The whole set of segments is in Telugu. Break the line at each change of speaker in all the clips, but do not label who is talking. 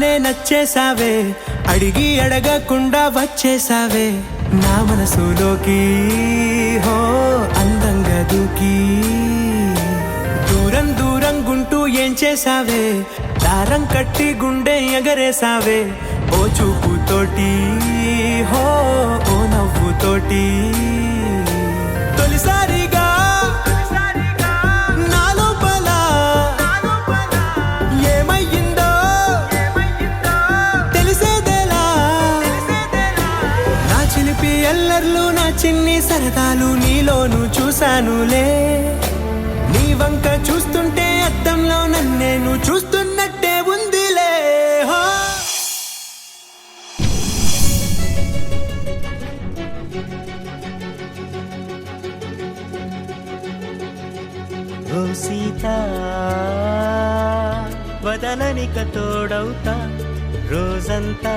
చూడగానే నచ్చేసావే, అడిగి అడగకుండా వచ్చేసావే నా మనసులోకి. హో అందంగా దూకి దూరం దూరం గుంటూ ఏం చేసావే, దారం కట్టి గుండె ఎగరేసావే ఓ చూపుతోటి, హో ఓ నవ్వుతోటి. తొలిసారిగా నా లోపల ఏమయ్యిందో తెలిసేదేలా. నా చిలిపి ఎల్లర్లు నా చిన్ని సరదాలు నీలోను చూశానులే. నీ వంక చూస్తుంటే అద్దంలో నన్నేను చూస్తున్నట్టే ఉందిలే.
ఓ సీత వదలనిక తోడవుతా, రోజంతా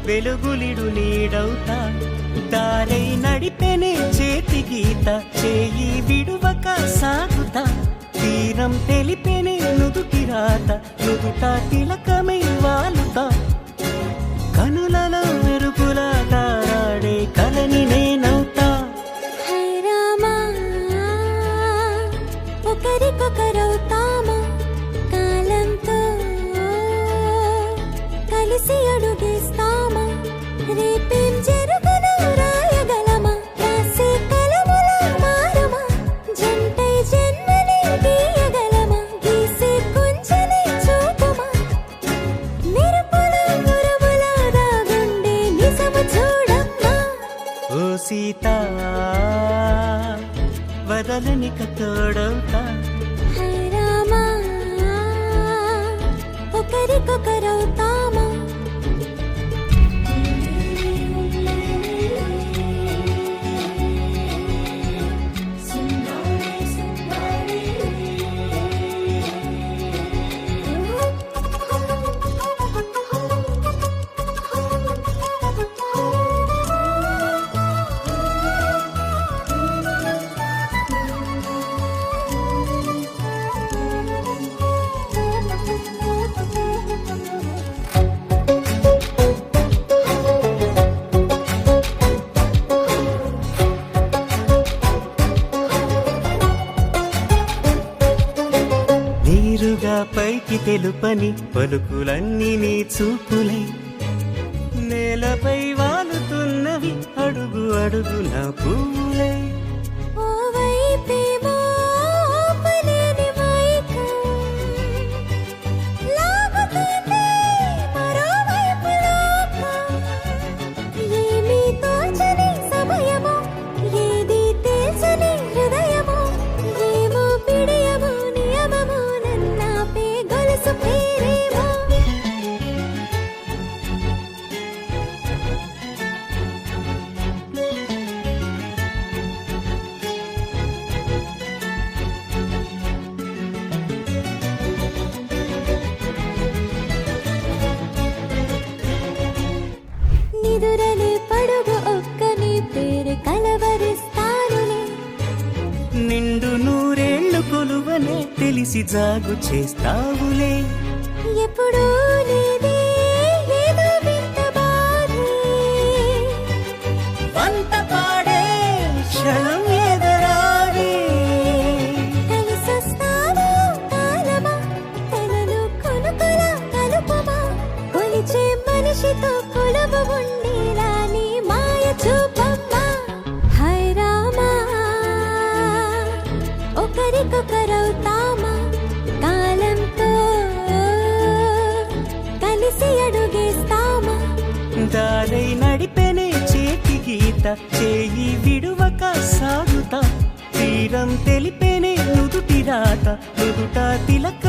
వెలుగులిడు నీడవుతా. దారై నడిపెనే చేతి గీత, చేయి విడువక సాగుతా. తీరం తెలిపెనే నుదుటి రాత, నుదుట తిలకమై వాలుతా. కనులలో మెరుగులా తారాడే కలని నేనవుతా.
ఒకరికొకరవుతామా, కాలంతో కలిసి అడుగేస్తామా. రేపేం జరుగును రాయగలమా, రాసే కలముల మారమా. జంటై జన్మని గీయగలమా, గీసే కొంచెని చూపుమా. మెరుపుల మురముల దాగుండే నిజము చూడమ్మా.
ఓ సీత వదలనిక తోడవుతా.
హై రామా, ఒకరికొకరవుతామా.
నీరుగా పైకి తెలుపని పలుకులన్నీ నీ చూపులై, నేలపై వాలుతున్నవి అడుగు అడుగు నా పువ్వులై.
ఓ వైపేమో ఆపలేని మైకం, లాగుతుంది మరోవైపు లోకం. ఏమీ తోచని సమయమో, ఏది తేల్చని హృదయమో. ఏమో పిడియమో నియమమో, నన్నాపే గొలుసు పేరేమో. నిదురలే పడుగు ఒక్క నీ పేరు కలవరిస్తానులే.
నిండు నూరేళ్లు కొలువనే తెలిసి జాగు చేస్తావులే.
ఎప్పుడూ లేదే ఏదో వింత బాధే,
వంత పాడే క్షణం ఎదరాడే.
కలిసొస్తావో కాలమా, తనను కొనుకలా కలుపమా. కొలిచే మనిషితో కొలువు ఉండేలా నీ మాయ చూపమ్మా. హై రామా, ఒకరికొకరవుతామా, కాలంతో కలిసి అడుగేస్తామా.
దారై నడిపెనే చేతి గీత, చేయి విడువక సాగుతా. తీరం తెలిపెనే నుదుటి రాత, నుదుట తిలక